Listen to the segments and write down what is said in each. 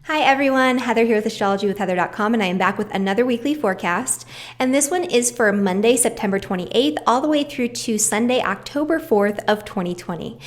Hi everyone, Heather here with astrologywithheather.com, and I am back with another weekly forecast. And this one is for Monday, September 28th, all the way through to Sunday, October 4th of 2020.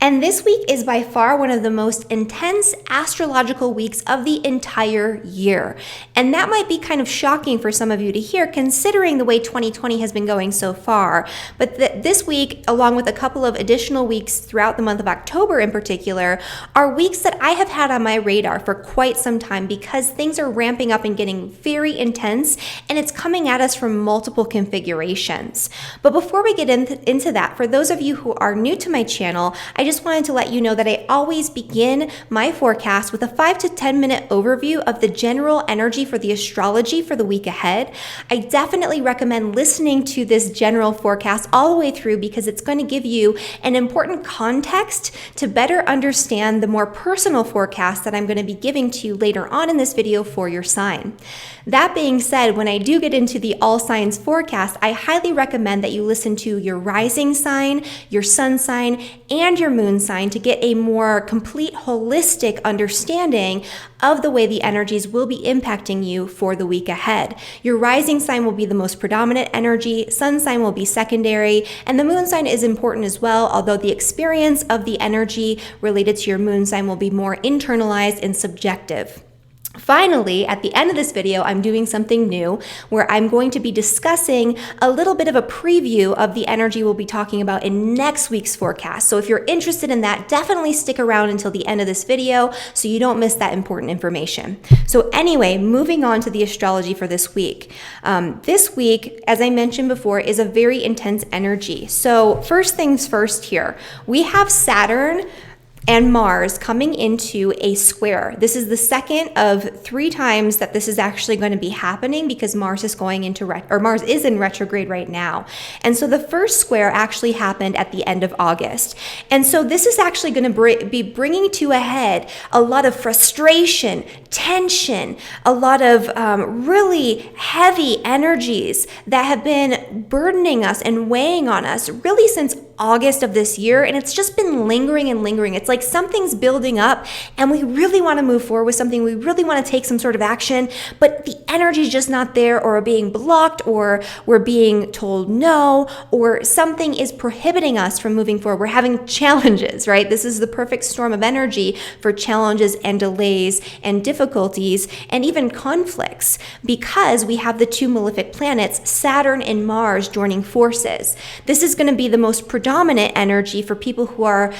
And this week is by far one of the most intense astrological weeks of the entire year. And that might be kind of shocking for some of you to hear, considering the way 2020 has been going so far. But this week, along with a couple of additional weeks throughout the month of October in particular, are weeks that I have had on my radar for quite some time because things are ramping up and getting very intense, and it's coming at us from multiple configurations. But before we get into that, for those of you who are new to my channel, I just wanted to let you know that I always begin my forecast with a 5 to 10 minute overview of the general energy for the astrology for the week ahead. I definitely recommend listening to this general forecast all the way through because it's going to give you an important context to better understand the more personal forecast that I'm going to be giving to you later on in this video for your sign. That being said, when I do get into the all signs forecast, I highly recommend that you listen to your rising sign, your sun sign, and your moon sign to get a more complete holistic understanding of the way the energies will be impacting you for the week ahead. Your rising sign will be the most predominant energy, sun sign will be secondary, and the moon sign is important as well, although the experience of the energy related to your moon sign will be more internalized and subjective. Finally, at the end of this video, I'm doing something new where I'm going to be discussing a little bit of a preview of the energy we'll be talking about in next week's forecast. So if you're interested in that, definitely stick around until the end of this video so you don't miss that important information. So anyway, moving on to the astrology for this week. This week, as I mentioned before, is a very intense energy. So first things first here, we have Saturn and Mars coming into a square. This is the second of 3 times that this is actually going to be happening because Mars is going into Mars is in retrograde right now. And so the first square actually happened at the end of August. And so this is actually going to be bringing to a head a lot of frustration, tension, a lot of really heavy energies that have been burdening us and weighing on us really since August of this year, and it's just been lingering and lingering. It's like something's building up and we really want to move forward with something. We really want to take some sort of action, but the energy is just not there, or we're being blocked, or we're being told no, or something is prohibiting us from moving forward. We're having challenges, right? This is the perfect storm of energy for challenges and delays and difficulties and even conflicts because we have the 2 malefic planets, Saturn and Mars, joining forces. This is going to be the most predominant energy for people who are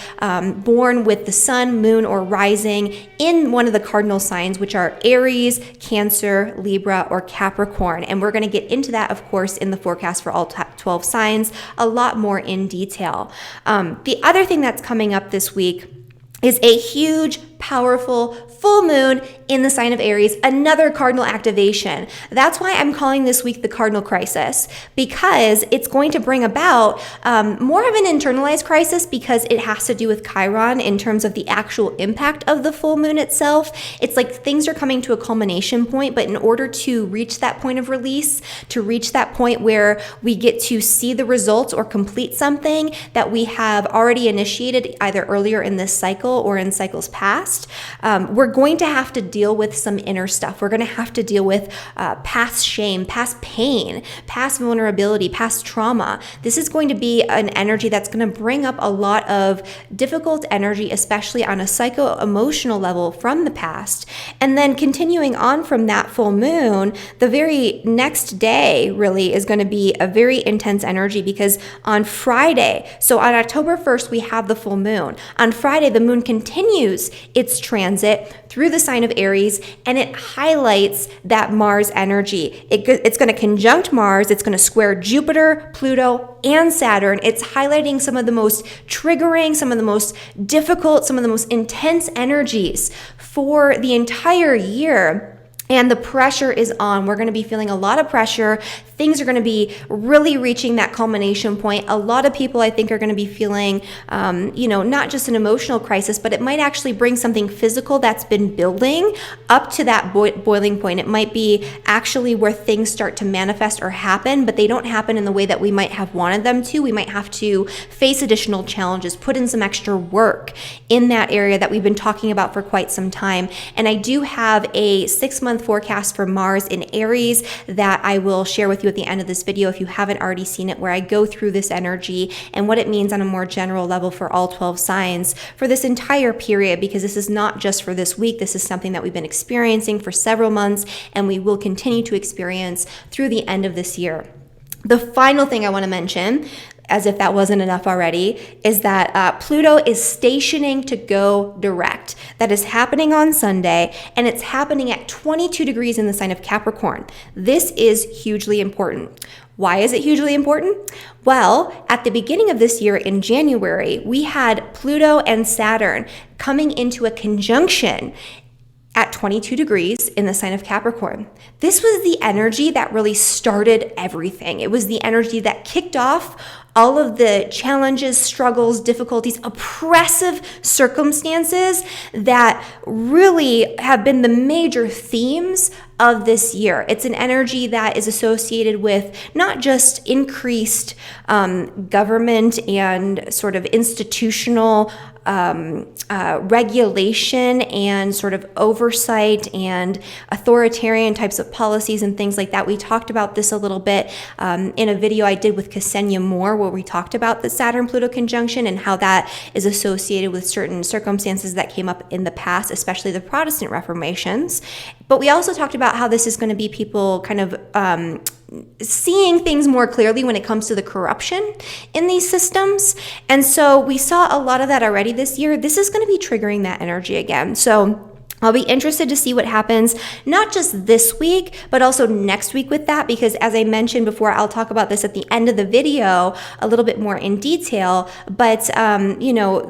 born with the sun, moon, or rising in one of the cardinal signs, which are Aries, Cancer, Libra, or Capricorn. And we're going to get into that, of course, in the forecast for all 12 signs, a lot more in detail. The other thing that's coming up this week is a huge, powerful full moon in the sign of Aries, another cardinal activation. That's why I'm calling this week the cardinal crisis, because it's going to bring about more of an internalized crisis because it has to do with Chiron in terms of the actual impact of the full moon itself. It's like things are coming to a culmination point, but in order to reach that point of release, to reach that point where we get to see the results or complete something that we have already initiated either earlier in this cycle or in cycles past, we're going to have to deal with some inner stuff. We're going to have to deal with past shame, past pain, past vulnerability, past trauma. This is going to be an energy that's going to bring up a lot of difficult energy, especially on a psycho-emotional level from the past. And then continuing on from that full moon, the very next day really is going to be a very intense energy because on Friday, so on October 1st, we have the full moon. On Friday, the moon continues its transit through the sign of Aries, and it highlights that Mars energy. It's going to conjunct Mars, it's going to square Jupiter, Pluto, and Saturn. It's highlighting some of the most triggering, some of the most difficult, some of the most intense energies for the entire year. And the pressure is on. We're going to be feeling a lot of pressure. Things are going to be really reaching that culmination point. A lot of people, I think, are going to be feeling, not just an emotional crisis, but it might actually bring something physical that's been building up to that boiling point. It might be actually where things start to manifest or happen, but they don't happen in the way that we might have wanted them to. We might have to face additional challenges, put in some extra work in that area that we've been talking about for quite some time. And I do have a 6-month forecast for Mars in Aries that I will share with you at the end of this video if you haven't already seen it, where I go through this energy and what it means on a more general level for all 12 signs for this entire period, because this is not just for this week. This is something that we've been experiencing for several months and we will continue to experience through the end of this year. The final thing I want to mention, as if that wasn't enough already, is that Pluto is stationing to go direct. That is happening on Sunday, and it's happening at 22 degrees in the sign of Capricorn. This is hugely important. Why is it hugely important? Well, at the beginning of this year in January, we had Pluto and Saturn coming into a conjunction at 22 degrees in the sign of Capricorn. This was the energy that really started everything. It was the energy that kicked off all of the challenges, struggles, difficulties, oppressive circumstances that really have been the major themes of this year. It's an energy that is associated with not just increased government and sort of institutional regulation and sort of oversight and authoritarian types of policies and things like that. We talked about this a little bit in a video I did with Ksenia Moore, where we talked about the Saturn-Pluto conjunction and how that is associated with certain circumstances that came up in the past, especially the Protestant Reformations. But we also talked about how this is going to be people kind of seeing things more clearly when it comes to the corruption in these systems. And so we saw a lot of that already this year. This is going to be triggering that energy again. So I'll be interested to see what happens, not just this week, but also next week with that, because as I mentioned before, I'll talk about this at the end of the video a little bit more in detail. But,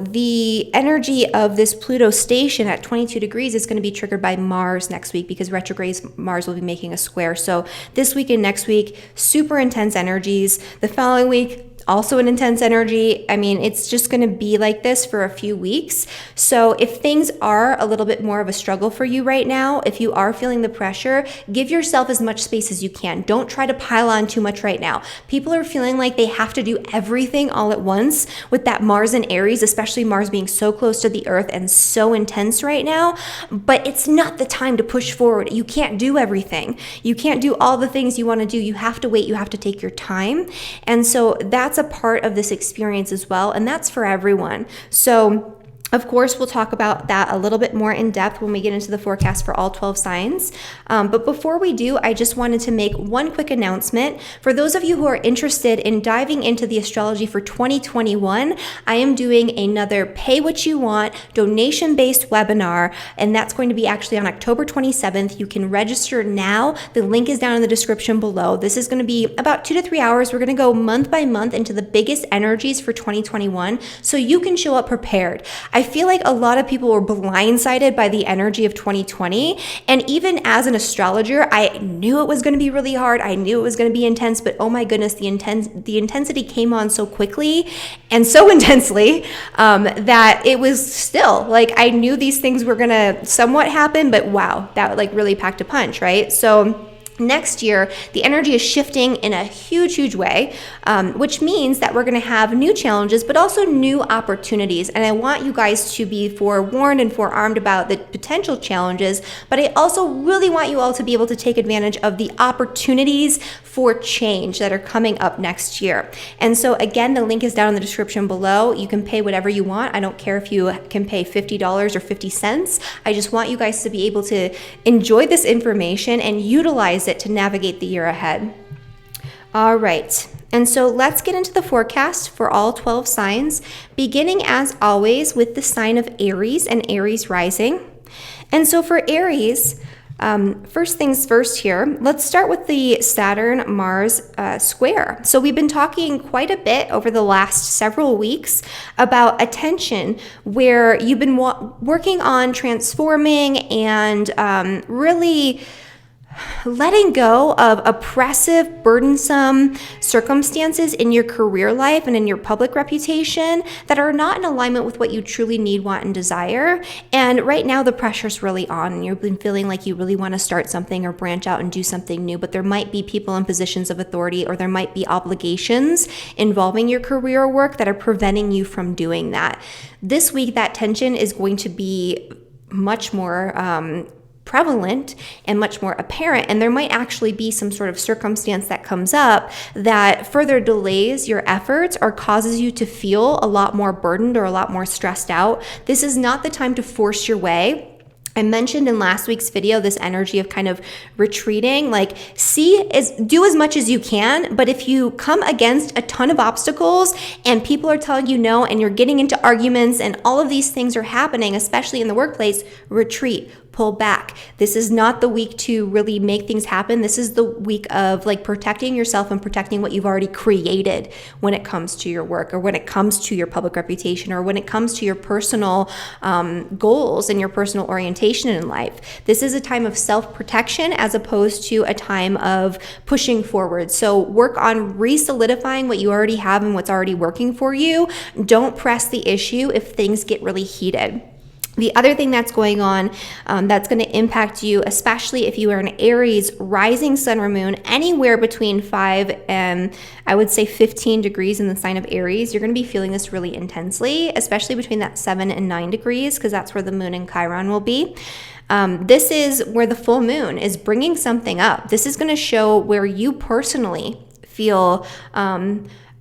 the energy of this Pluto station at 22 degrees is going to be triggered by Mars next week, because retrograde Mars will be making a square. So this week and next week, super intense energies. The following week, also an intense energy. I mean, it's just going to be like this for a few weeks. So if things are a little bit more of a struggle for you right now, if you are feeling the pressure, give yourself as much space as you can. Don't try to pile on too much right now. People are feeling like they have to do everything all at once with that Mars and Aries, especially Mars being so close to the Earth and so intense right now. But it's not the time to push forward. You can't do everything. You can't do all the things you want to do. You have to wait. You have to take your time. And so that's a part of this experience as well, and that's for everyone. So of course, we'll talk about that a little bit more in depth when we get into the forecast for all 12 signs. But before we do, I just wanted to make one quick announcement. For those of you who are interested in diving into the astrology for 2021, I am doing another pay what you want, donation-based webinar, and that's going to be actually on October 27th. You can register now. The link is down in the description below. This is going to be about 2 to 3 hours. We're going to go month by month into the biggest energies for 2021, so you can show up prepared. I feel like a lot of people were blindsided by the energy of 2020. And even as an astrologer, I knew it was going to be really hard. I knew it was going to be intense, but oh my goodness, the intensity came on so quickly and so intensely that it was still like, I knew these things were going to somewhat happen, but wow, that like really packed a punch, right? So next year, the energy is shifting in a huge way, which means that we're going to have new challenges, but also new opportunities. And I want you guys to be forewarned and forearmed about the potential challenges, but I also really want you all to be able to take advantage of the opportunities for change that are coming up next year. And so again, the link is down in the description below. You can pay whatever you want. I don't care if you can pay $50 or 50 cents. I just want you guys to be able to enjoy this information and utilize it to navigate the year ahead. All right, and so let's get into the forecast for all 12 signs, beginning as always with the sign of Aries and Aries rising. And so for Aries, first things first here, let's start with the Saturn-Mars square. So we've been talking quite a bit over the last several weeks about attention, where you've been working on transforming and really letting go of oppressive, burdensome circumstances in your career life and in your public reputation that are not in alignment with what you truly need, want, and desire. And right now the pressure's really on, and you've been feeling like you really want to start something or branch out and do something new, but there might be people in positions of authority, or there might be obligations involving your career or work that are preventing you from doing that. This week, that tension is going to be much more prevalent and much more apparent, and there might actually be some sort of circumstance that comes up that further delays your efforts or causes you to feel a lot more burdened or a lot more stressed out. This is not the time to force your way. I mentioned in last week's video this energy of kind of retreating, like do as much as you can, but if you come against a ton of obstacles and people are telling you no, and you're getting into arguments and all of these things are happening, especially in the workplace, retreat. Pull back. This is not the week to really make things happen. This is the week of like protecting yourself and protecting what you've already created when it comes to your work, or when it comes to your public reputation, or when it comes to your personal goals and your personal orientation in life. This is a time of self-protection as opposed to a time of pushing forward. So work on re-solidifying what you already have and what's already working for you. Don't press the issue if things get really heated. The other thing that's going on that's going to impact you, especially if you are an Aries rising sun or moon, anywhere between 5 and I would say 15 degrees in the sign of Aries, you're going to be feeling this really intensely, especially between that 7 and 9 degrees, because that's where the moon and Chiron will be. This is where the full moon is bringing something up. This is going to show where you personally feel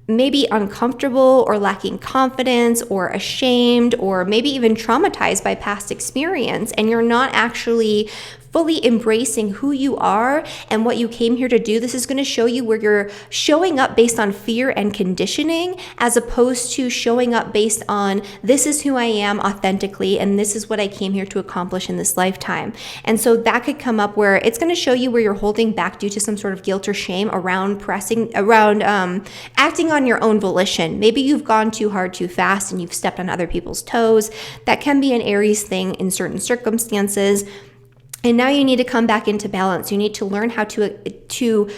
maybe uncomfortable or lacking confidence or ashamed or maybe even traumatized by past experience, and you're not actually fully embracing who you are and what you came here to do. This is going to show you where you're showing up based on fear and conditioning, as opposed to showing up based on this is who I am authentically and this is what I came here to accomplish in this lifetime. And so that could come up where it's going to show you where you're holding back due to some sort of guilt or shame around acting on your own volition. Maybe you've gone too hard too fast and you've stepped on other people's toes. That can be an Aries thing in certain circumstances. And now you need to come back into balance. You need to learn how to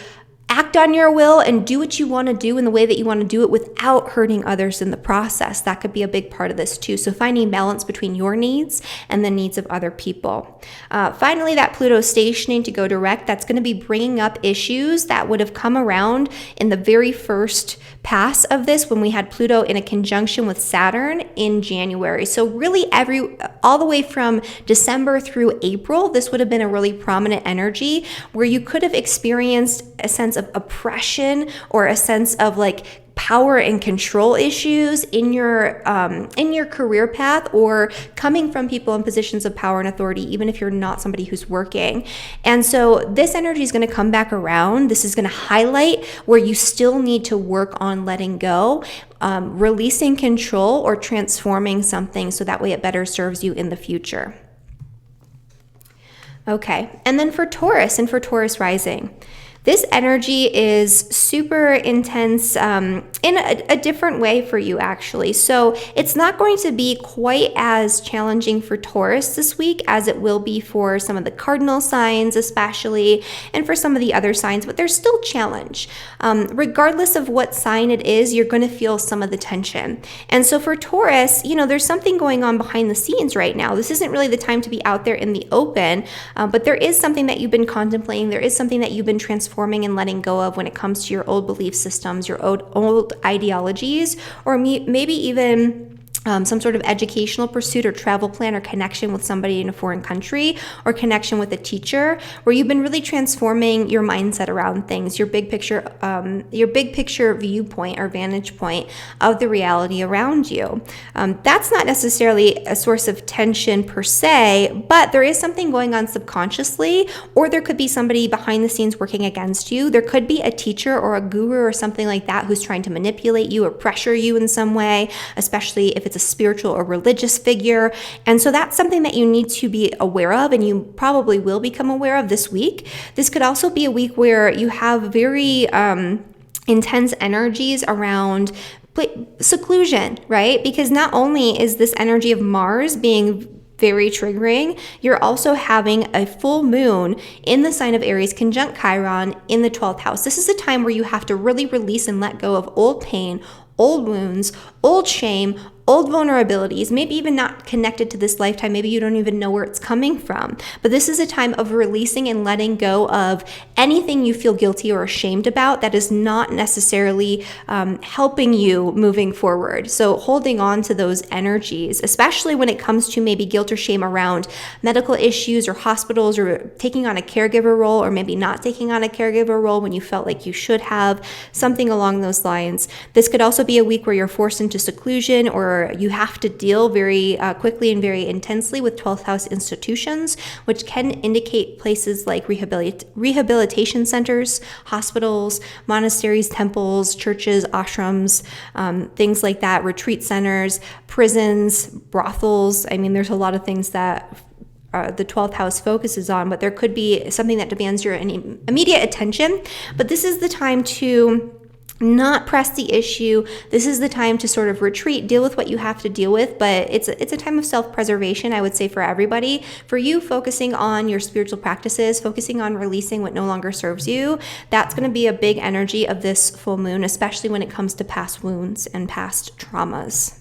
act on your will and do what you want to do in the way that you want to do it without hurting others in the process. That could be a big part of this too. So finding balance between your needs and the needs of other people. Finally, that Pluto stationing to go direct, that's going to be bringing up issues that would have come around in the very first pass of this when we had Pluto in a conjunction with Saturn in January. So really all the way from December through April, this would have been a really prominent energy where you could have experienced a sense of oppression or a sense of like power and control issues in your career path, or coming from people in positions of power and authority, even if you're not somebody who's working. And so this energy is going to come back around. This is going to highlight where you still need to work on letting go, releasing control, or transforming something so that way it better serves you in the future. Okay, and then for Taurus and for Taurus rising, this energy is super intense in a different way for you, actually. So it's not going to be quite as challenging for Taurus this week as it will be for some of the cardinal signs, especially, and for some of the other signs, but there's still challenge. Regardless of what sign it is, you're going to feel some of the tension. And so for Taurus, there's something going on behind the scenes right now. This isn't really the time to be out there in the open, but there is something that you've been contemplating. There is something that you've been transforming and letting go of when it comes to your old belief systems, your old ideologies, or maybe even some sort of educational pursuit or travel plan or connection with somebody in a foreign country, or connection with a teacher, where you've been really transforming your mindset around things, your big picture viewpoint or vantage point of the reality around you. That's not necessarily a source of tension per se, but there is something going on subconsciously, or there could be somebody behind the scenes working against you. There could be a teacher or a guru or something like that who's trying to manipulate you or pressure you in some way, especially if it's a spiritual or religious figure. And so that's something that you need to be aware of, and you probably will become aware of this week. This could also be a week where you have very intense energies around seclusion, right? Because not only is this energy of Mars being very triggering, you're also having a full moon in the sign of Aries conjunct Chiron in the 12th house. This is a time where you have to really release and let go of old pain, old wounds, old shame, old vulnerabilities, maybe even not connected to this lifetime. Maybe you don't even know where it's coming from. But this is a time of releasing and letting go of anything you feel guilty or ashamed about that is not necessarily helping you moving forward. So holding on to those energies, especially when it comes to maybe guilt or shame around medical issues or hospitals, or taking on a caregiver role, or maybe not taking on a caregiver role when you felt like you should have, something along those lines. This could also be a week where you're forced into seclusion, or you have to deal very quickly and very intensely with 12th house institutions, which can indicate places like rehabilitation centers, hospitals, monasteries, temples, churches, ashrams, things like that, retreat centers, prisons, brothels. I mean, there's a lot of things that the 12th house focuses on, but there could be something that demands your immediate attention. But this is the time to not press the issue. This is the time to sort of retreat, deal with what you have to deal with, but it's a time of self-preservation, I would say, for everybody. For you, focusing on your spiritual practices, focusing on releasing what no longer serves you, that's going to be a big energy of this full moon, especially when it comes to past wounds and past traumas.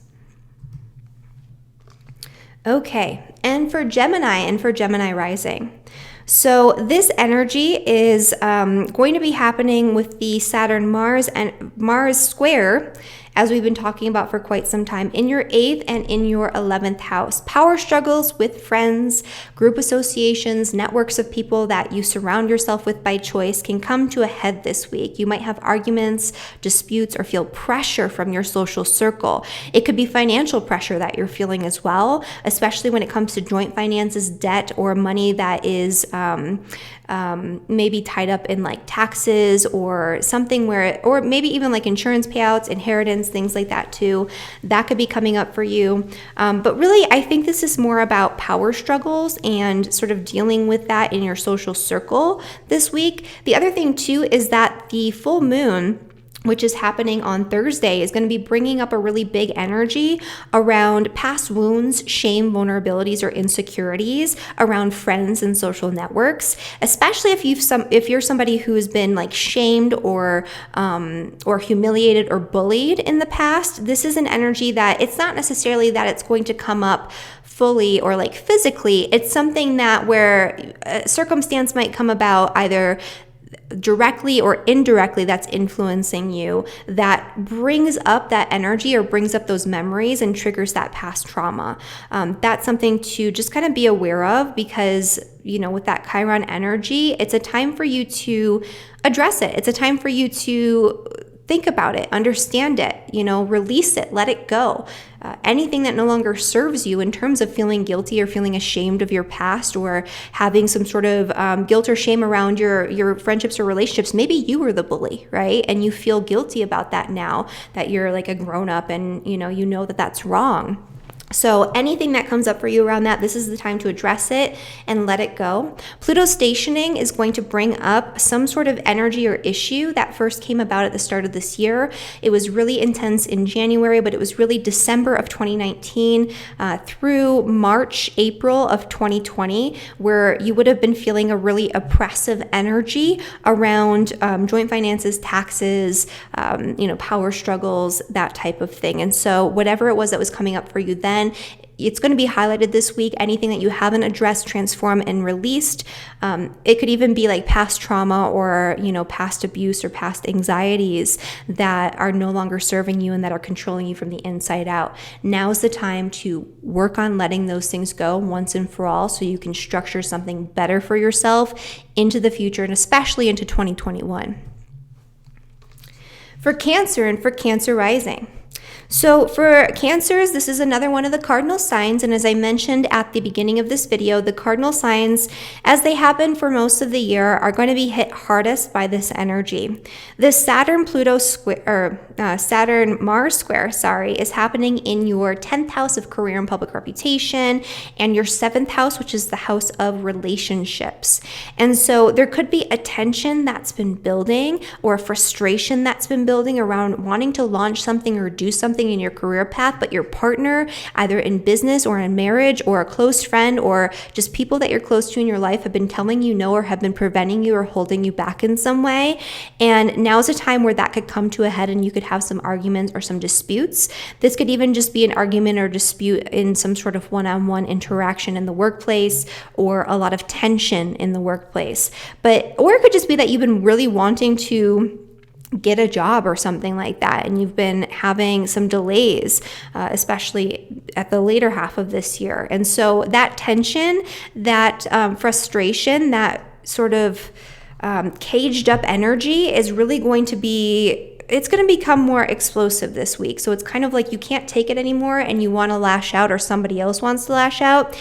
Okay, and for Gemini and for Gemini rising. So this energy is going to be happening with the Saturn-Mars and Mars square, as we've been talking about for quite some time, in your 8th and in your 11th house. Power struggles with friends, group associations, networks of people that you surround yourself with by choice can come to a head this week. You might have arguments, disputes, or feel pressure from your social circle. It could be financial pressure that you're feeling as well, especially when it comes to joint finances, debt, or money that is maybe tied up in like taxes or something or maybe even like insurance payouts, inheritance, things like that too. That could be coming up for you. But really, I think this is more about power struggles and sort of dealing with that in your social circle this week. The other thing too is that the full moon, which is happening on Thursday, is going to be bringing up a really big energy around past wounds, shame, vulnerabilities, or insecurities around friends and social networks. Especially if you're somebody who has been like shamed or humiliated or bullied in the past. This is an energy that it's not necessarily that it's going to come up fully or like physically. It's something that where a circumstance might come about either directly or indirectly that's influencing you, that brings up that energy or brings up those memories and triggers that past trauma. That's something to just kind of be aware of, because with that Chiron energy, it's a time for you to address it. It's a time for you to think about it, understand it, release it, let it go. Anything that no longer serves you in terms of feeling guilty or feeling ashamed of your past, or having some sort of guilt or shame around your friendships or relationships. Maybe you were the bully, right? And you feel guilty about that now that you're like a grown up and you know that that's wrong. So anything that comes up for you around that, this is the time to address it and let it go. Pluto stationing is going to bring up some sort of energy or issue that first came about at the start of this year. It was really intense in January, but it was really December of 2019 through March, April of 2020, where you would have been feeling a really oppressive energy around joint finances, taxes, power struggles, that type of thing. And so whatever it was that was coming up for you then, it's going to be highlighted this week. Anything that you haven't addressed, transformed, and released. It could even be like past trauma or, past abuse or past anxieties that are no longer serving you and that are controlling you from the inside out. Now's the time to work on letting those things go once and for all, so you can structure something better for yourself into the future, and especially into 2021. For Cancer and for Cancer rising. So for Cancers, this is another one of the cardinal signs. And as I mentioned at the beginning of this video, the cardinal signs, as they happen for most of the year, are going to be hit hardest by this energy. This Saturn-Mars square, is happening in your 10th house of career and public reputation, and your 7th house, which is the house of relationships. And so there could be a tension that's been building, or a frustration that's been building around wanting to launch something or do something something in your career path, but your partner, either in business or in marriage or a close friend or just people that you're close to in your life, have been telling you no or have been preventing you or holding you back in some way. And now's a time where that could come to a head and you could have some arguments or some disputes. This could even just be an argument or dispute in some sort of one-on-one interaction in the workplace, or a lot of tension in the workplace. Or it could just be that you've been really wanting to get a job or something like that, and you've been having some delays, especially at the later half of this year. And so that tension, that frustration, that sort of caged up energy is really going to become more explosive this week. So it's kind of like you can't take it anymore and you want to lash out, or somebody else wants to lash out.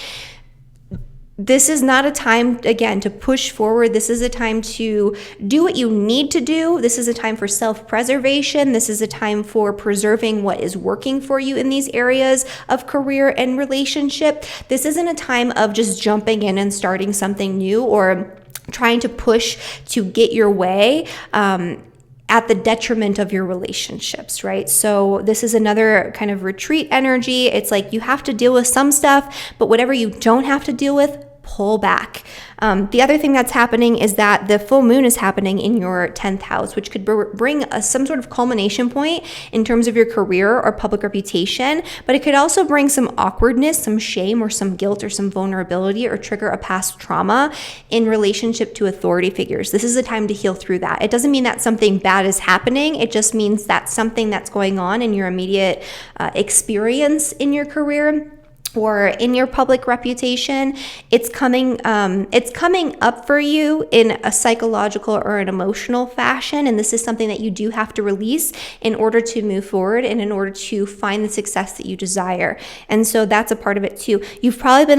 This is not a time, again, to push forward. This is a time to do what you need to do. This is a time for self-preservation. This is a time for preserving what is working for you in these areas of career and relationship. This isn't a time of just jumping in and starting something new or trying to push to get your way at the detriment of your relationships, right? So this is another kind of retreat energy. It's like you have to deal with some stuff, but whatever you don't have to deal with, pull back. The other thing that's happening is that the full moon is happening in your 10th house, which could bring some sort of culmination point in terms of your career or public reputation, but it could also bring some awkwardness, some shame, or some guilt, or some vulnerability, or trigger a past trauma in relationship to authority figures. This is a time to heal through that. It doesn't mean that something bad is happening. It just means that something that's going on in your immediate experience in your career or in your public reputation, it's coming up for you in a psychological or an emotional fashion. And this is something that you do have to release in order to move forward and in order to find the success that you desire. And so that's a part of it too. You've probably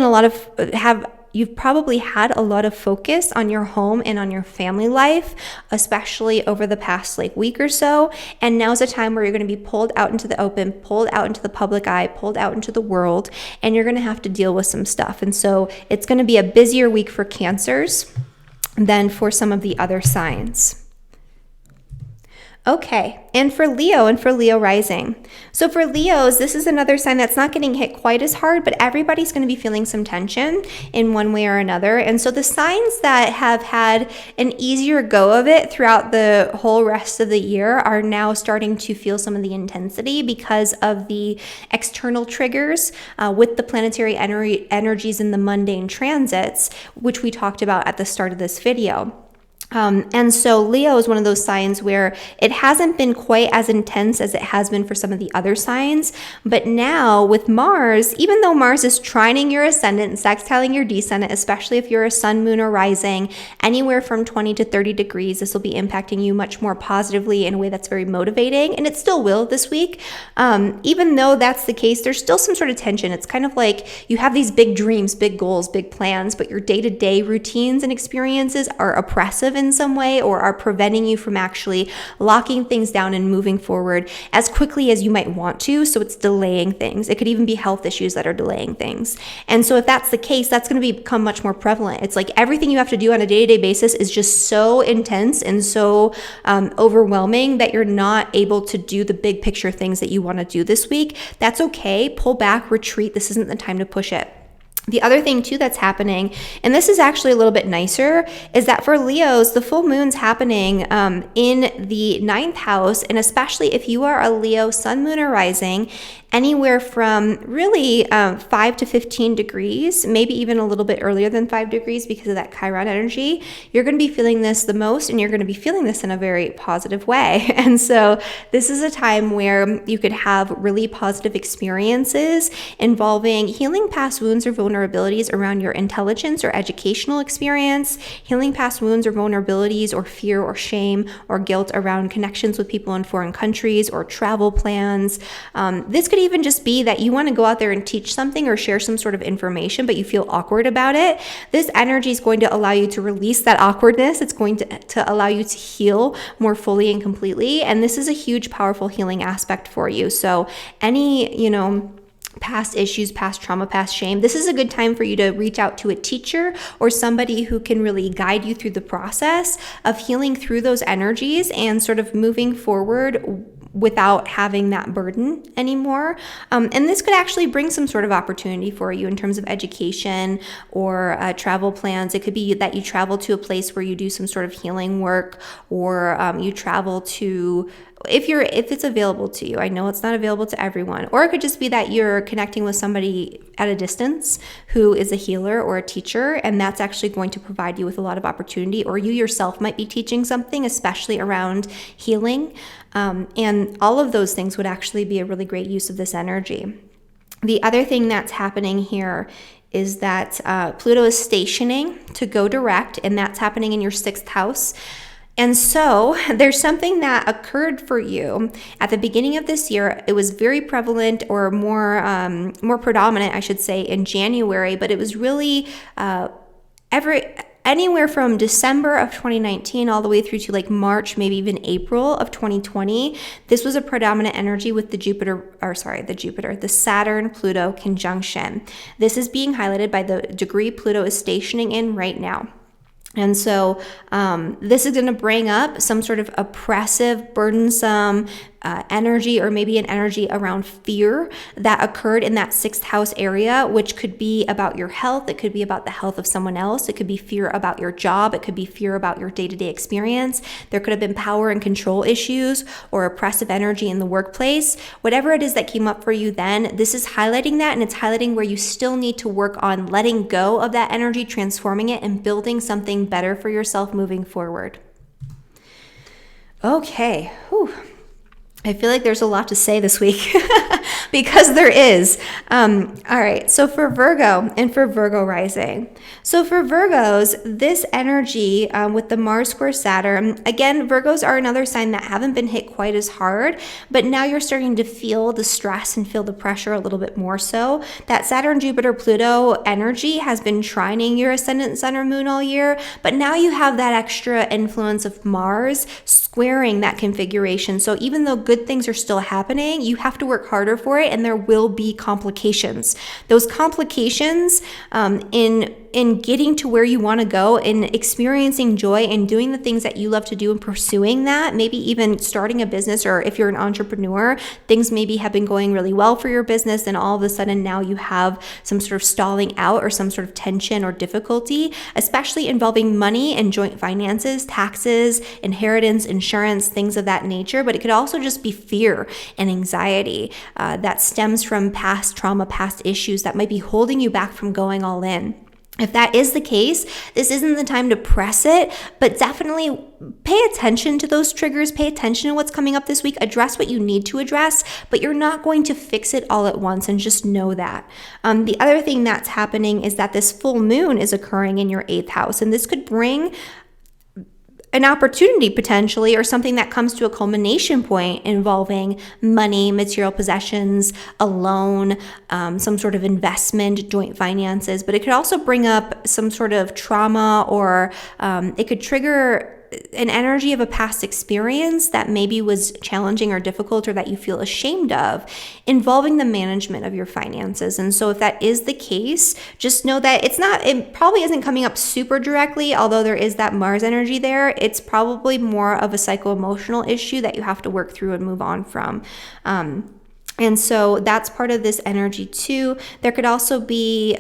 had a lot of focus on your home and on your family life, especially over the past week or so. And now's a time where you're going to be pulled out into the open, pulled out into the public eye, pulled out into the world, and you're going to have to deal with some stuff. And so it's going to be a busier week for Cancers than for some of the other signs. Okay, and for Leo rising. So for Leos, this is another sign that's not getting hit quite as hard, but everybody's going to be feeling some tension in one way or another. And so the signs that have had an easier go of it throughout the whole rest of the year are now starting to feel some of the intensity because of the external triggers with the planetary energies in the mundane transits, which we talked about at the start of this video. And so Leo is one of those signs where it hasn't been quite as intense as it has been for some of the other signs. But now with Mars, even though Mars is trining your ascendant and sextiling your descendant, especially if you're a sun, moon, or rising, anywhere from 20 to 30 degrees, this will be impacting you much more positively in a way that's very motivating. And it still will this week. Even though that's the case, there's still some sort of tension. It's kind of like you have these big dreams, big goals, big plans, but your day-to-day routines and experiences are oppressive in some way, or are preventing you from actually locking things down and moving forward as quickly as you might want to. So it's delaying things. It could even be health issues that are delaying things. And so if that's the case, that's going to become much more prevalent. It's like everything you have to do on a day-to-day basis is just so intense and so overwhelming that you're not able to do the big picture things that you want to do this week. That's okay. Pull back, retreat. This isn't the time to push it. The other thing too that's happening, and this is actually a little bit nicer, is that for Leos, the full moon's happening in the 9th house, and especially if you are a Leo sun, moon, or rising, anywhere from really 5 to 15 degrees, maybe even a little bit earlier than 5 degrees because of that Chiron energy, you're going to be feeling this the most, and you're going to be feeling this in a very positive way. And so this is a time where you could have really positive experiences involving healing past wounds or vulnerabilities around your intelligence or educational experience, healing past wounds or vulnerabilities or fear or shame or guilt around connections with people in foreign countries or travel plans. This could even just be that you want to go out there and teach something or share some sort of information, but you feel awkward about it. This energy is going to allow you to release that awkwardness. It's going to allow you to heal more fully and completely. And this is a huge, powerful healing aspect for you. So any, past issues, past trauma, past shame, this is a good time for you to reach out to a teacher or somebody who can really guide you through the process of healing through those energies and sort of moving forward without having that burden anymore. And this could actually bring some sort of opportunity for you in terms of education or travel plans. It could be that you travel to a place where you do some sort of healing work, or you travel to, if it's available to you. I know it's not available to everyone. Or it could just be that you're connecting with somebody at a distance who is a healer or a teacher, and that's actually going to provide you with a lot of opportunity. Or you yourself might be teaching something, especially around healing. And all of those things would actually be a really great use of this energy. The other thing that's happening here is that Pluto is stationing to go direct, and that's happening in your 6th house. And so there's something that occurred for you at the beginning of this year. It was very prevalent, or more predominant, I should say, in January, but it was really anywhere from December of 2019 all the way through to like March, maybe even April of 2020. This was a predominant energy with the Saturn-Pluto conjunction. This is being highlighted by the degree Pluto is stationing in right now. And so this is going to bring up some sort of oppressive, burdensome energy, or maybe an energy around fear that occurred in that 6th house area, which could be about your health. It could be about the health of someone else. It could be fear about your job. It could be fear about your day-to-day experience. There could have been power and control issues or oppressive energy in the workplace. Whatever it is that came up for you then, this is highlighting that, and it's highlighting where you still need to work on letting go of that energy, transforming it, and building something better for yourself moving forward. Okay. Whew. I feel like there's a lot to say this week because there is. All right. So for Virgo and for Virgo rising. So for Virgos, this energy with the Mars square Saturn, again, Virgos are another sign that haven't been hit quite as hard, but now you're starting to feel the stress and feel the pressure a little bit more so. That Saturn, Jupiter, Pluto energy has been trining your ascendant sun or moon all year, but now you have that extra influence of Mars squaring that configuration. So even though good things are still happening, you have to work harder for it, and there will be complications. Those complications in getting to where you want to go, in experiencing joy and doing the things that you love to do and pursuing that, maybe even starting a business, or if you're an entrepreneur, things maybe have been going really well for your business, and all of a sudden now you have some sort of stalling out or some sort of tension or difficulty, especially involving money and joint finances, taxes, inheritance, insurance, things of that nature. But it could also just be fear and anxiety that stems from past trauma, past issues that might be holding you back from going all in. If that is the case, this isn't the time to press it, but definitely pay attention to those triggers, pay attention to what's coming up this week, address what you need to address, but you're not going to fix it all at once, and just know that. The other thing that's happening is that this full moon is occurring in your 8th house, and this could bring an opportunity potentially, or something that comes to a culmination point involving money, material possessions, a loan, some sort of investment, joint finances. But it could also bring up some sort of trauma, or it could trigger an energy of a past experience that maybe was challenging or difficult, or that you feel ashamed of, involving the management of your finances. And so if that is the case, just know that it probably isn't coming up super directly, although there is that Mars energy there. It's probably more of a psycho-emotional issue that you have to work through and move on from. And so that's part of this energy too. There could also be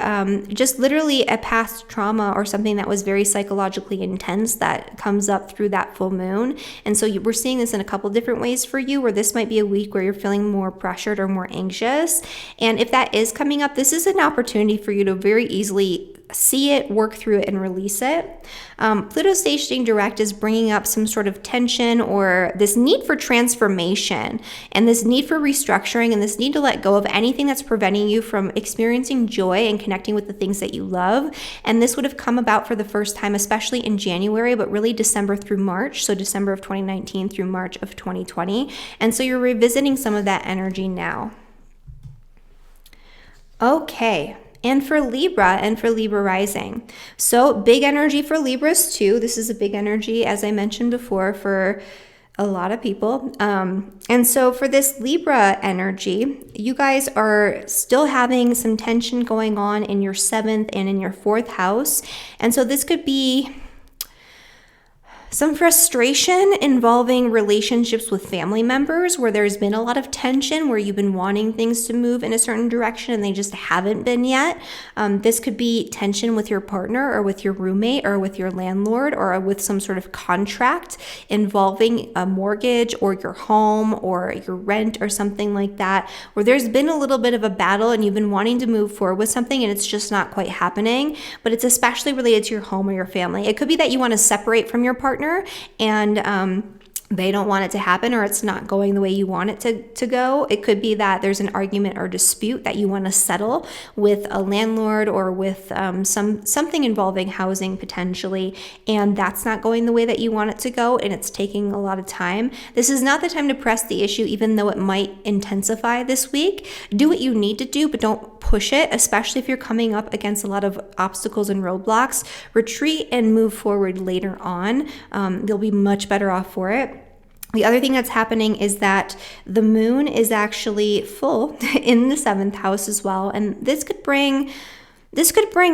just literally a past trauma or something that was very psychologically intense that comes up through that full moon. And so we're seeing this in a couple different ways for you, where this might be a week where you're feeling more pressured or more anxious. And if that is coming up, this is an opportunity for you to very easily see it, work through it, and release it. Pluto stationing direct is bringing up some sort of tension, or this need for transformation, and this need for restructuring, and this need to let go of anything that's preventing you from experiencing joy and connecting with the things that you love. And this would have come about for the first time, especially in January, but really December through March. So December of 2019 through March of 2020. And so you're revisiting some of that energy now. Okay. And for Libra and for Libra rising. So big energy for Libras too. This is a big energy, as I mentioned before, for a lot of people. And so for this Libra energy, you guys are still having some tension going on in your 7th and in your 4th house. And so this could be Some frustration involving relationships with family members where there's been a lot of tension, where you've been wanting things to move in a certain direction and they just haven't been yet. This could be tension with your partner or with your roommate or with your landlord or with some sort of contract involving a mortgage or your home or your rent or something like that, where there's been a little bit of a battle and you've been wanting to move forward with something and it's just not quite happening, but it's especially related to your home or your family. It could be that you want to separate from your partner and they don't want it to happen, or it's not going the way you want it to go. It could be that there's an argument or dispute that you want to settle with a landlord or with something involving housing potentially, and that's not going the way that you want it to go, and it's taking a lot of time. This is not the time to press the issue, even though it might intensify this week. Do what you need to do, but don't push it, especially if you're coming up against a lot of obstacles and roadblocks. Retreat and move forward later on. You'll be much better off for it. The other thing that's happening is that the moon is actually full in the 7th house as well. And this could bring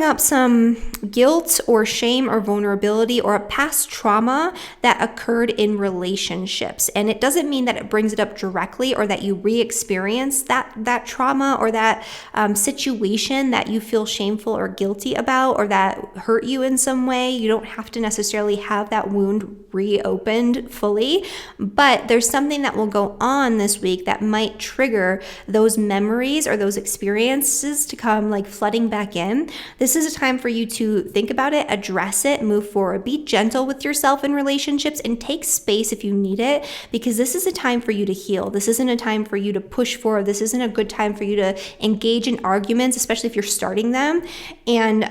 up some guilt or shame or vulnerability or a past trauma that occurred in relationships. And it doesn't mean that it brings it up directly or that you re-experience that trauma or that situation that you feel shameful or guilty about or that hurt you in some way. You don't have to necessarily have that wound reopened fully, but there's something that will go on this week that might trigger those memories or those experiences to come like flooding back in. This is a time for you to think about it, address it, move forward. Be gentle with yourself in relationships and take space if you need it, because this is a time for you to heal. This isn't a time for you to push forward. This isn't a good time for you to engage in arguments, especially if you're starting them. And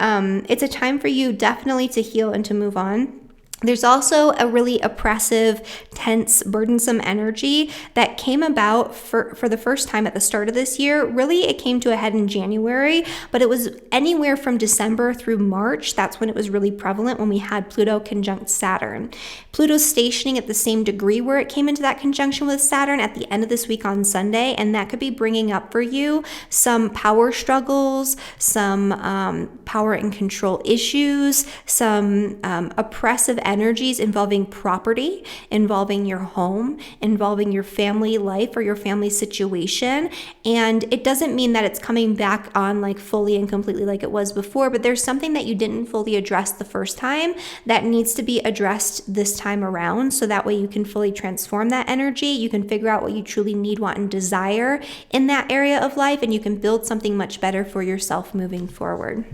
it's a time for you definitely to heal and to move on. There's also a really oppressive, tense, burdensome energy that came about for the first time at the start of this year. Really, it came to a head in January, but it was anywhere from December through March. That's when it was really prevalent, when we had Pluto conjunct Saturn. Pluto's stationing at the same degree where it came into that conjunction with Saturn at the end of this week on Sunday, and that could be bringing up for you some power struggles, some power and control issues, some oppressive energies involving property, involving your home, involving your family life or your family situation. And it doesn't mean that it's coming back on like fully and completely like it was before, but there's something that you didn't fully address the first time that needs to be addressed this time around, so that way you can fully transform that energy. You can figure out what you truly need, want, and desire in that area of life, and you can build something much better for yourself moving forward.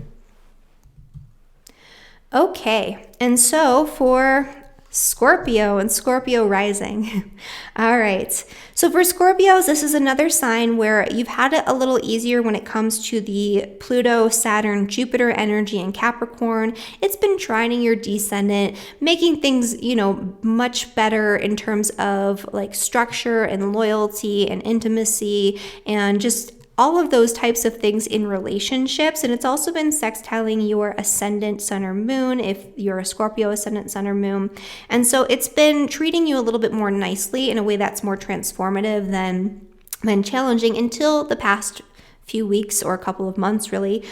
Okay, and so for Scorpio and Scorpio rising. All right, so for Scorpios, this is another sign where you've had it a little easier when it comes to the Pluto, Saturn, Jupiter energy in Capricorn. It's been trining your descendant, making things, much better in terms of like structure and loyalty and intimacy and just all of those types of things in relationships. And it's also been sextiling your ascendant sun or moon if you're a Scorpio ascendant sun or moon. And so it's been treating you a little bit more nicely in a way that's more transformative than challenging until the past few weeks or a couple of months really,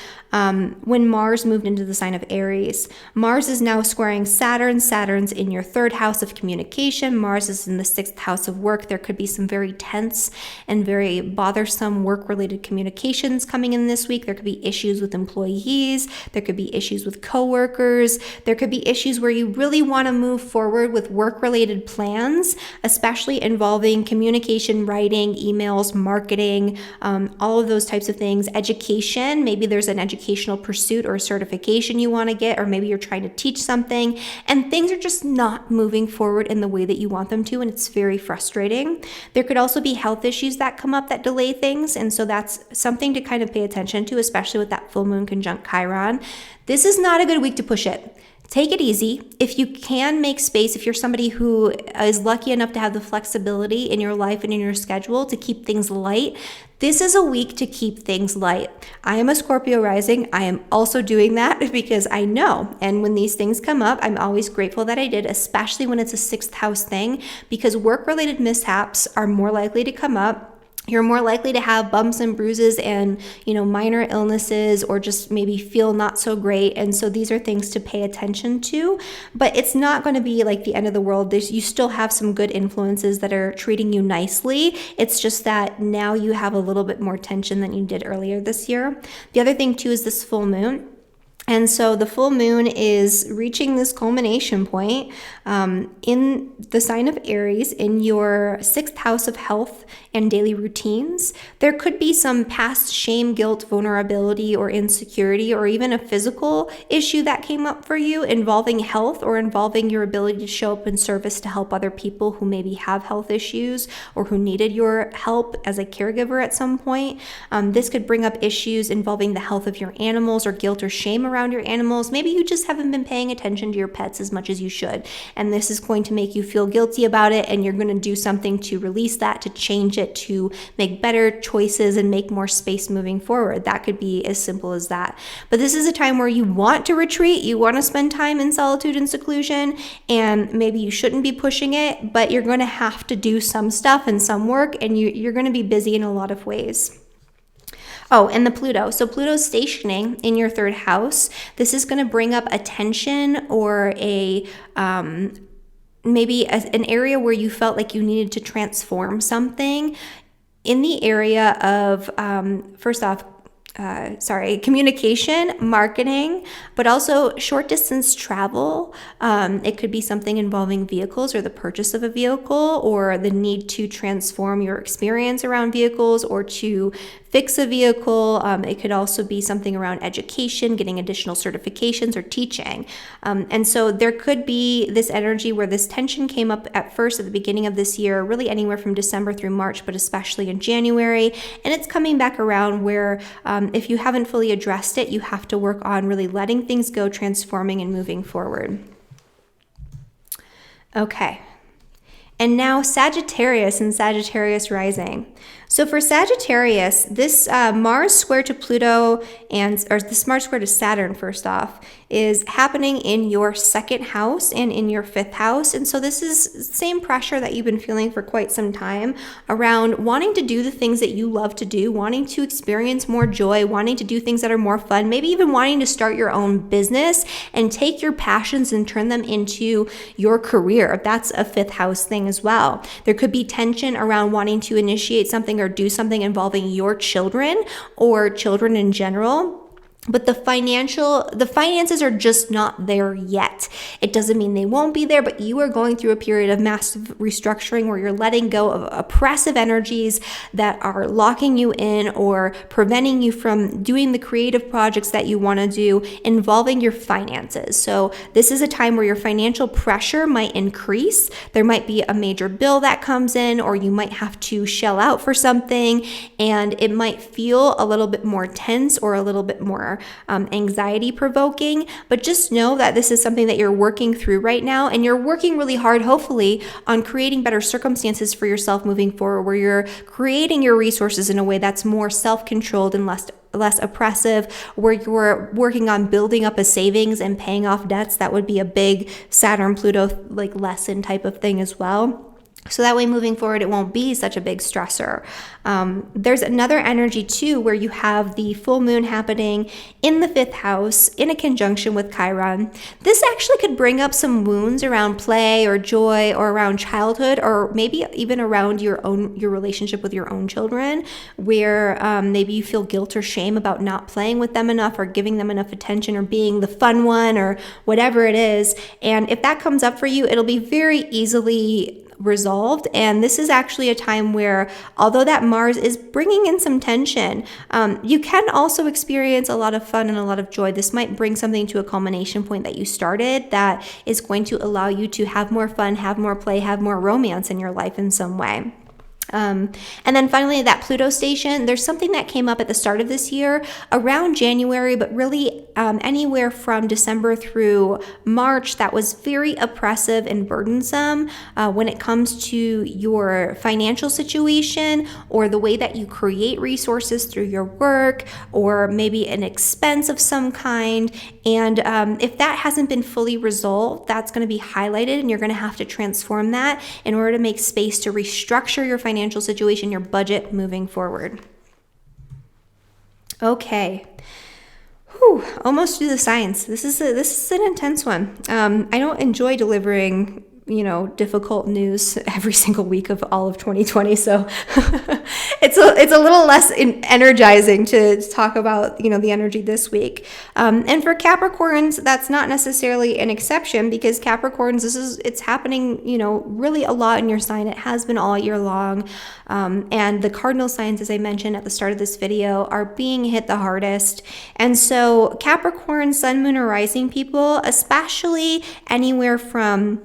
when Mars moved into the sign of Aries. Mars is now squaring Saturn. Saturn's in your 3rd house of communication. Mars is in the 6th house of work. There could be some very tense and very bothersome work-related communications coming in this week. There could be issues with employees. There could be issues with coworkers. There could be issues where you really want to move forward with work-related plans, especially involving communication, writing, emails, marketing, all of those types of things. Education, maybe there's an educational pursuit or a certification you want to get, or maybe you're trying to teach something and things are just not moving forward in the way that you want them to, and it's very frustrating. There could also be health issues that come up that delay things, and so that's something to kind of pay attention to, especially with that full moon conjunct Chiron. This is not a good week to push it. Take it easy. If you can make space, if you're somebody who is lucky enough to have the flexibility in your life and in your schedule to keep things light, this is a week to keep things light. I am a Scorpio rising. I am also doing that because I know. And when these things come up, I'm always grateful that I did, especially when it's a 6th house thing, because work-related mishaps are more likely to come up. You're more likely to have bumps and bruises and, minor illnesses, or just maybe feel not so great. And so these are things to pay attention to, but it's not going to be like the end of the world. You still have some good influences that are treating you nicely. It's just that now you have a little bit more tension than you did earlier this year. The other thing too is this full moon. And so the full moon is reaching this culmination point in the sign of Aries in your 6th house of health and daily routines. There could be some past shame, guilt, vulnerability, or insecurity, or even a physical issue that came up for you involving health, or involving your ability to show up in service to help other people who maybe have health issues or who needed your help as a caregiver at some point. This could bring up issues involving the health of your animals, or guilt or shame around your animals. Maybe you just haven't been paying attention to your pets as much as you should, and this is going to make you feel guilty about it, and you're going to do something to release that, to change it, to make better choices and make more space moving forward. That could be as simple as that. But this is a time where you want to retreat, you want to spend time in solitude and seclusion, and maybe you shouldn't be pushing it, but you're going to have to do some stuff and some work, and you're going to be busy in a lot of ways. Oh, and the Pluto. So Pluto's stationing in your 3rd house. This is going to bring up attention, or maybe an area where you felt like you needed to transform something in the area of, communication, marketing, but also short distance travel. It could be something involving vehicles, or the purchase of a vehicle, or the need to transform your experience around vehicles, or to fix a vehicle. It could also be something around education, getting additional certifications, or teaching. And so there could be this energy where this tension came up at first at the beginning of this year, really anywhere from December through March, but especially in January. And it's coming back around where if you haven't fully addressed it, you have to work on really letting things go, transforming, and moving forward. Okay. And now Sagittarius and Sagittarius rising. So for Sagittarius, this Mars square to Pluto, or this Mars square to Saturn, first off, is happening in your 2nd house and in your 5th house. And so this is the same pressure that you've been feeling for quite some time around wanting to do the things that you love to do, wanting to experience more joy, wanting to do things that are more fun, maybe even wanting to start your own business and take your passions and turn them into your career. That's a 5th house thing as well. There could be tension around wanting to initiate something or do something involving your children or children in general. But the finances are just not there yet. It doesn't mean they won't be there, but you are going through a period of massive restructuring where you're letting go of oppressive energies that are locking you in or preventing you from doing the creative projects that you want to do involving your finances. So this is a time where your financial pressure might increase. There might be a major bill that comes in, or you might have to shell out for something, and it might feel a little bit more tense or a little bit more anxiety provoking, but just know that this is something that you're working through right now, and you're working really hard, hopefully, on creating better circumstances for yourself moving forward, where you're creating your resources in a way that's more self-controlled and less oppressive, where you're working on building up a savings and paying off debts. That would be a big Saturn Pluto lesson type of thing as well. So that way, moving forward, it won't be such a big stressor. There's another energy too, where you have the full moon happening in the 5th house in a conjunction with Chiron. This actually could bring up some wounds around play or joy, or around childhood, or maybe even around your relationship with your own children, where maybe you feel guilt or shame about not playing with them enough, or giving them enough attention, or being the fun one, or whatever it is. And if that comes up for you, it'll be very easily resolved. And this is actually a time where, although that Mars is bringing in some tension, you can also experience a lot of fun and a lot of joy. This might bring something to a culmination point that you started that is going to allow you to have more fun, have more play, have more romance in your life in some way. And then finally, that Pluto station, there's something that came up at the start of this year around January, but really anywhere from December through March, that was very oppressive and burdensome when it comes to your financial situation, or the way that you create resources through your work, or maybe an expense of some kind. And if that hasn't been fully resolved, that's going to be highlighted, and you're going to have to transform that in order to make space to restructure your financial situation, your budget moving forward. Okay. Whew, almost to the science. This is an intense one. I don't enjoy delivering, difficult news every single week of all of 2020. So it's a little less energizing to talk about, the energy this week. And for Capricorns, that's not necessarily an exception, because Capricorns, it's happening, really a lot in your sign. It has been all year long. And the cardinal signs, as I mentioned at the start of this video, are being hit the hardest. And so Capricorn, sun, moon, or rising people, especially anywhere from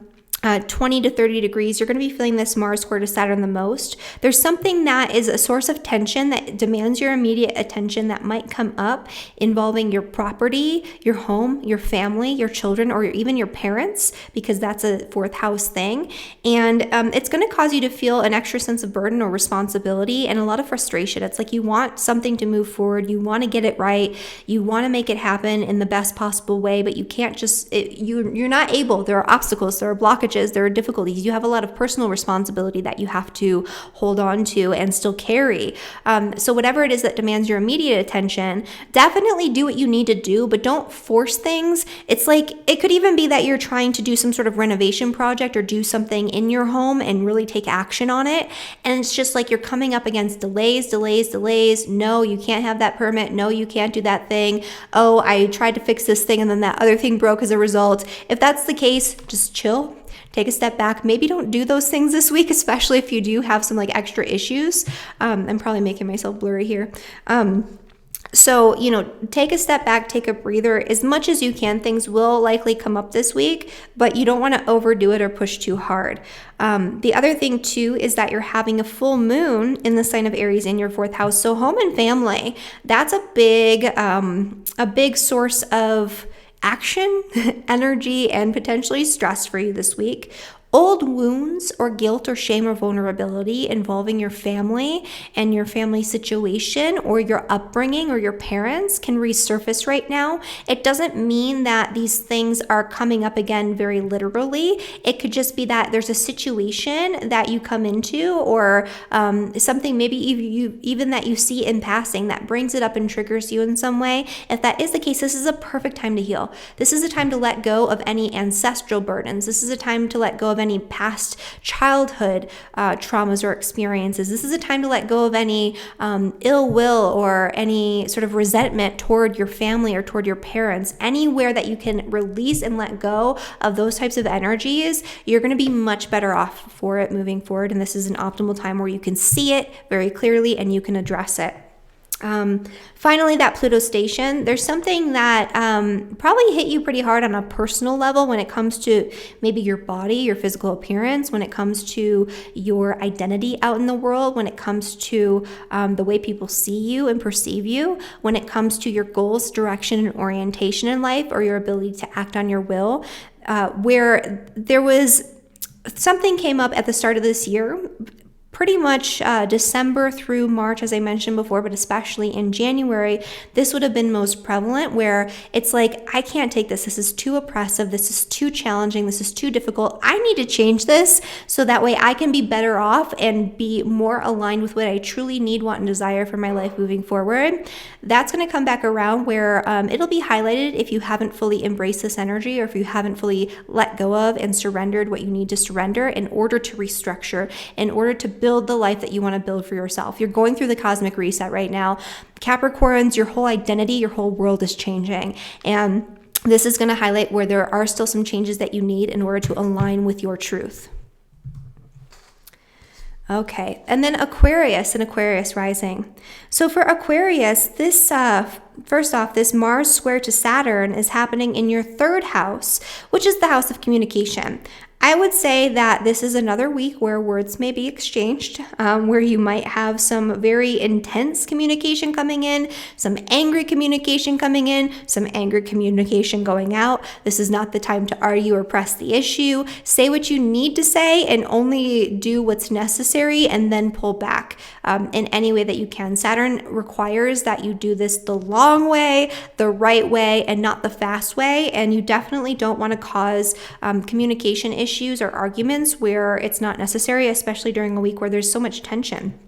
20 to 30 degrees, you're going to be feeling this Mars square to Saturn the most. There's something that is a source of tension that demands your immediate attention that might come up involving your property, your home, your family, your children, or even your parents, because that's a fourth house thing. And it's going to cause you to feel an extra sense of burden or responsibility and a lot of frustration. It's like you want something to move forward. You want to get it right. You want to make it happen in the best possible way, but you can't you're not able. There are obstacles, there are blockages, there are difficulties. You have a lot of personal responsibility that you have to hold on to and still carry. So whatever it is that demands your immediate attention, definitely do what you need to do, but don't force things. It's like, it could even be that you're trying to do some sort of renovation project or do something in your home and really take action on it. And it's just like you're coming up against delays. No, you can't have that permit. No, you can't do that thing. Oh, I tried to fix this thing and then that other thing broke as a result. If that's the case, just chill. Take a step back. Maybe don't do those things this week, especially if you do have some extra issues. I'm probably making myself blurry here. So, take a step back, take a breather as much as you can. Things will likely come up this week, but you don't want to overdo it or push too hard. The other thing too is that you're having a full moon in the sign of Aries in your fourth house. So home and family, that's a big source of action, energy, and potentially stress for you this week. Old wounds or guilt or shame or vulnerability involving your family and your family situation or your upbringing or your parents can resurface right now. It doesn't mean that these things are coming up again very literally. It could just be that there's a situation that you come into or something maybe even that you see in passing that brings it up and triggers you in some way. If that is the case, this is a perfect time to heal. This is a time to let go of any ancestral burdens. This is a time to let go of any past childhood traumas or experiences. This is a time to let go of any ill will or any sort of resentment toward your family or toward your parents. Anywhere that you can release and let go of those types of energies, you're going to be much better off for it moving forward. And this is an optimal time where you can see it very clearly and you can address it. Finally, that Pluto station, there's something that probably hit you pretty hard on a personal level when it comes to maybe your body, your physical appearance, when it comes to your identity out in the world, when it comes to the way people see you and perceive you, when it comes to your goals, direction, and orientation in life, or your ability to act on your will, where there was something came up at the start of this year. Pretty much December through March, as I mentioned before, but especially in January, this would have been most prevalent, where it's like, I can't take this. This is too oppressive. This is too challenging. This is too difficult. I need to change this so that way I can be better off and be more aligned with what I truly need, want, and desire for my life moving forward. That's going to come back around where it'll be highlighted if you haven't fully embraced this energy or if you haven't fully let go of and surrendered what you need to surrender in order to restructure, in order to build the life that you want to build for yourself. You're going through the cosmic reset right now. Capricorns, your whole identity, your whole world is changing. And this is going to highlight where there are still some changes that you need in order to align with your truth. Okay, and then Aquarius and Aquarius rising. So for Aquarius, this first off, this Mars square to Saturn is happening in your third house, which is the house of communication. I would say that this is another week where words may be exchanged, where you might have some very intense communication coming in, some angry communication coming in, some angry communication going out. This is not the time to argue or press the issue. Say what you need to say and only do what's necessary, and then pull back in any way that you can. Saturn requires that you do this the long way, the right way, and not the fast way. And you definitely don't want to cause communication issues or arguments where it's not necessary, especially during a week where there's so much tension.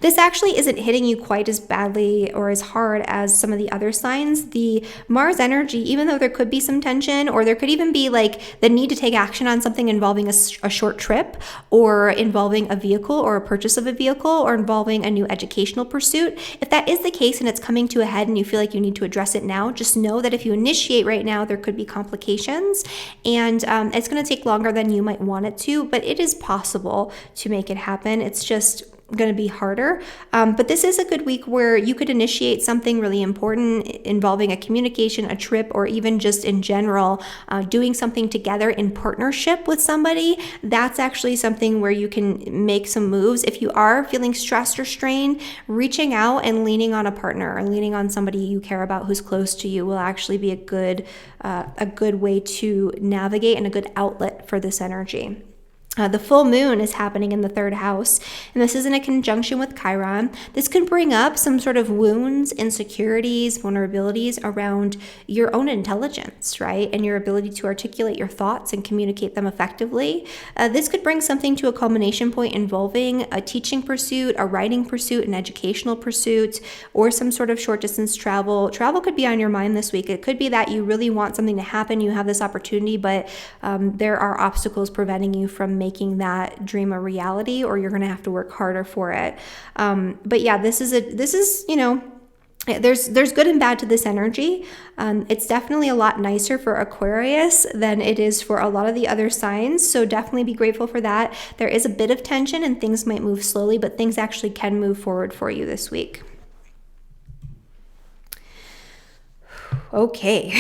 This actually isn't hitting you quite as badly or as hard as some of the other signs. The Mars energy, even though there could be some tension, or there could even be like the need to take action on something involving a short trip, or involving a vehicle or a purchase of a vehicle, or involving a new educational pursuit. If that is the case and it's coming to a head and you feel like you need to address it now, just know that if you initiate right now, there could be complications, and it's going to take longer than you might want it to, but it is possible to make it happen. It's just going to be harder. But this is a good week where you could initiate something really important involving a communication, a trip, or even just in general, doing something together in partnership with somebody. That's actually something where you can make some moves. If you are feeling stressed or strained, reaching out and leaning on a partner or leaning on somebody you care about who's close to you will actually be a good way to navigate and a good outlet for this energy. The full moon is happening in the third house, and this is in a conjunction with Chiron. This can bring up some sort of wounds, insecurities, vulnerabilities around your own intelligence, right? And your ability to articulate your thoughts and communicate them effectively. This could bring something to a culmination point involving a teaching pursuit, a writing pursuit, an educational pursuit, or some sort of short distance travel. Travel could be on your mind this week. It could be that you really want something to happen, you have this opportunity, but there are obstacles preventing you from making that dream a reality, or you're going to have to work harder for it. But yeah, this is there's good and bad to this energy. It's definitely a lot nicer for Aquarius than it is for a lot of the other signs. So definitely be grateful for that. There is a bit of tension and things might move slowly, but things actually can move forward for you this week. Okay,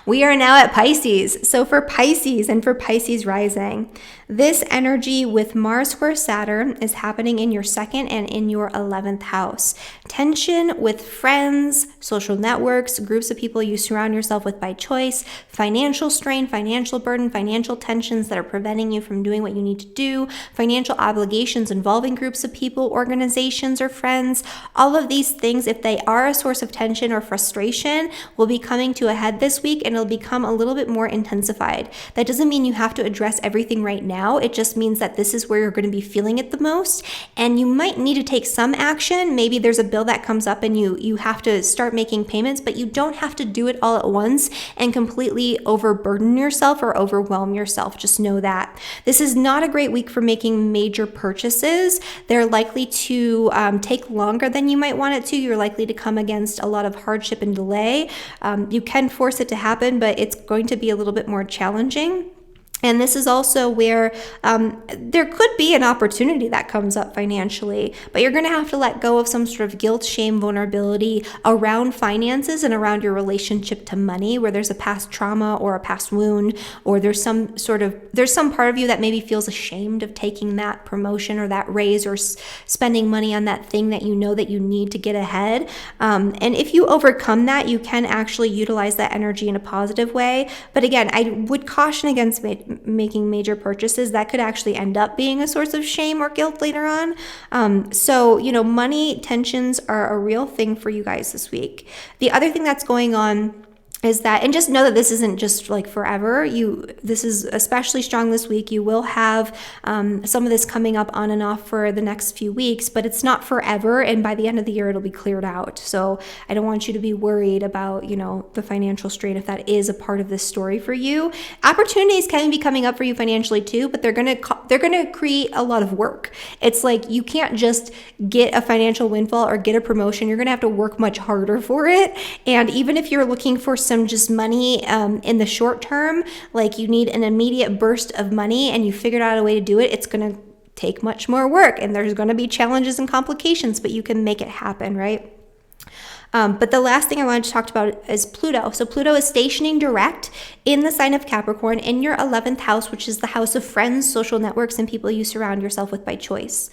we are now at Pisces. So for Pisces and for Pisces rising, this energy with Mars square Saturn is happening in your second and in your 11th house. Tension with friends, social networks, groups of people you surround yourself with by choice, financial strain, financial burden, financial tensions that are preventing you from doing what you need to do, financial obligations involving groups of people, organizations, or friends. All of these things, if they are a source of tension or frustration, will be coming to a head this week, and it'll become a little bit more intensified. That doesn't mean you have to address everything right now. It just means that this is where you're going to be feeling it the most, and you might need to take some action. Maybe there's a bill that comes up and you have to start making payments, but you don't have to do it all at once and completely overburden yourself or overwhelm yourself. Just know that. This is not a great week for making major purchases. They're likely to take longer than you might want it to. You're likely to come against a lot of hardship and delay. You can force it to happen, but it's going to be a little bit more challenging. And this is also where there could be an opportunity that comes up financially, but you're going to have to let go of some sort of guilt, shame, vulnerability around finances and around your relationship to money, where there's a past trauma or a past wound, or there's some part of you that maybe feels ashamed of taking that promotion or that raise or spending money on that thing that you know that you need to get ahead. And if you overcome that, you can actually utilize that energy in a positive way. But again, I would caution against making major purchases that could actually end up being a source of shame or guilt later on. So, money tensions are a real thing for you guys this week. The other thing that's going on is that, and just know that this isn't just like forever. This is especially strong this week. You will have some of this coming up on and off for the next few weeks, but it's not forever. And by the end of the year, it'll be cleared out. So I don't want you to be worried about, the financial strain if that is a part of this story for you. Opportunities can be coming up for you financially too, but they're gonna create a lot of work. It's like you can't just get a financial windfall or get a promotion. You're gonna have to work much harder for it. And even if you're looking for some just money in the short term, like you need an immediate burst of money and you figured out a way to do it, it's going to take much more work and there's going to be challenges and complications, but you can make it happen, right? But the last thing I wanted to talk about is Pluto. So Pluto is stationing direct in the sign of Capricorn in your 11th house, which is the house of friends, social networks, and people you surround yourself with by choice.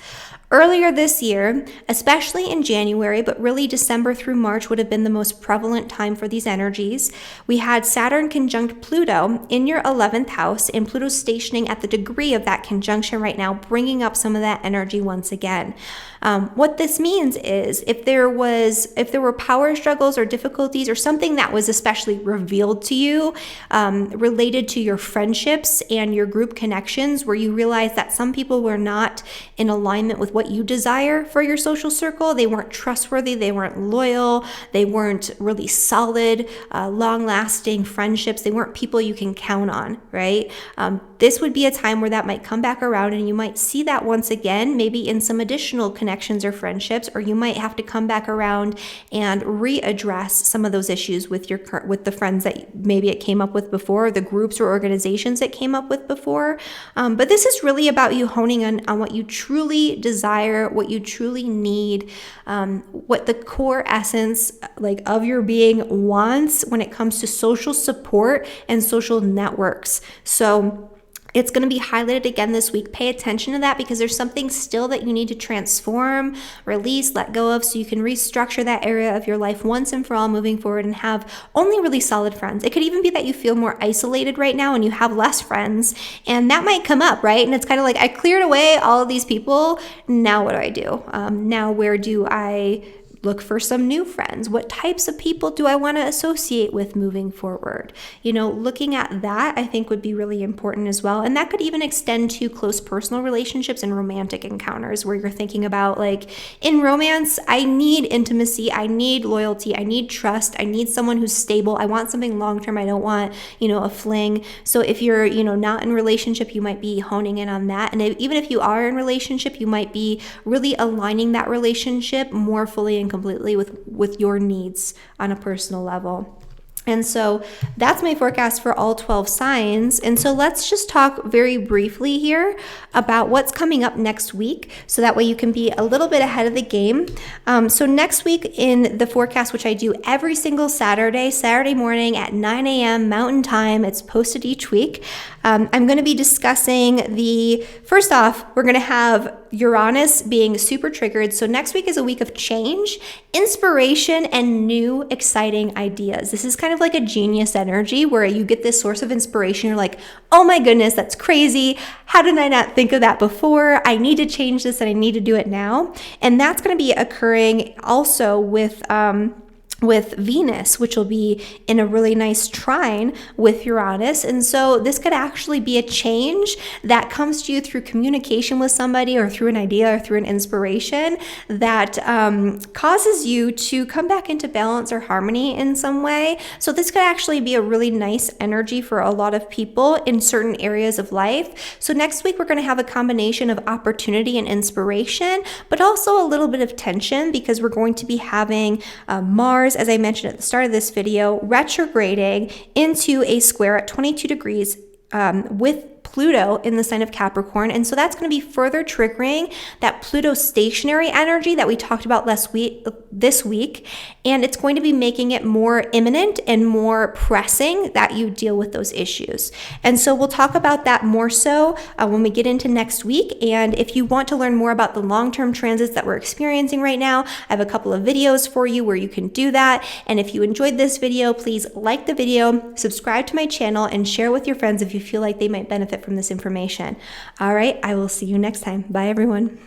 Earlier this year, especially in January, but really December through March would have been the most prevalent time for these energies. We had Saturn conjunct Pluto in your 11th house, and Pluto's stationing at the degree of that conjunction right now, bringing up some of that energy once again. What this means is if there were power struggles or difficulties or something that was especially revealed to you related to your friendships and your group connections, where you realize that some people were not in alignment with what you desire for your social circle, they weren't trustworthy, they weren't loyal, they weren't really solid, long-lasting friendships, they weren't people you can count on, right? This would be a time where that might come back around, and you might see that once again, maybe in some additional connections or friendships, or you might have to come back around and readdress some of those issues with the friends that maybe it came up with before, the groups or organizations it came up with before. But this is really about you honing on what you truly desire, what you truly need, what the core essence of your being wants when it comes to social support and social networks. So it's going to be highlighted again this week. Pay attention to that because there's something still that you need to transform, release, let go of, so you can restructure that area of your life once and for all moving forward and have only really solid friends. It could even be that you feel more isolated right now and you have less friends, and that might come up, right? And it's kind of like, I cleared away all of these people. Now what do I do? Now where do I look for some new friends? What types of people do I want to associate with moving forward? Looking at that, I think would be really important as well. And that could even extend to close personal relationships and romantic encounters where you're thinking about, in romance, I need intimacy, I need loyalty, I need trust, I need someone who's stable, I want something long-term, I don't want, a fling. So if you're, not in a relationship, you might be honing in on that. And even if you are in a relationship, you might be really aligning that relationship more fully and completely with your needs on a personal level. And so that's my forecast for all 12 signs. And so let's just talk very briefly here about what's coming up next week, so that way you can be a little bit ahead of the game. So next week in the forecast, which I do every single Saturday morning at 9 a.m. Mountain Time, it's posted each week. I'm going to be discussing first off, we're going to have Uranus being super triggered. So next week is a week of change, inspiration, and new exciting ideas. This is kind of like a genius energy where you get this source of inspiration. You're like, oh my goodness, that's crazy. How did I not think of that before? I need to change this and I need to do it now. And that's going to be occurring also with Venus, which will be in a really nice trine with Uranus. And so this could actually be a change that comes to you through communication with somebody or through an idea or through an inspiration that causes you to come back into balance or harmony in some way. So this could actually be a really nice energy for a lot of people in certain areas of life. So next week, we're going to have a combination of opportunity and inspiration, but also a little bit of tension because we're going to be having Mars, as I mentioned at the start of this video, retrograding into a square at 22 degrees with Pluto in the sign of Capricorn. And so that's going to be further triggering that Pluto stationary energy that we talked about this week. And it's going to be making it more imminent and more pressing that you deal with those issues. And so we'll talk about that more so when we get into next week. And if you want to learn more about the long-term transits that we're experiencing right now, I have a couple of videos for you where you can do that. And if you enjoyed this video, please like the video, subscribe to my channel, and share with your friends if you feel like they might benefit from this information. All right, I will see you next time. Bye, everyone.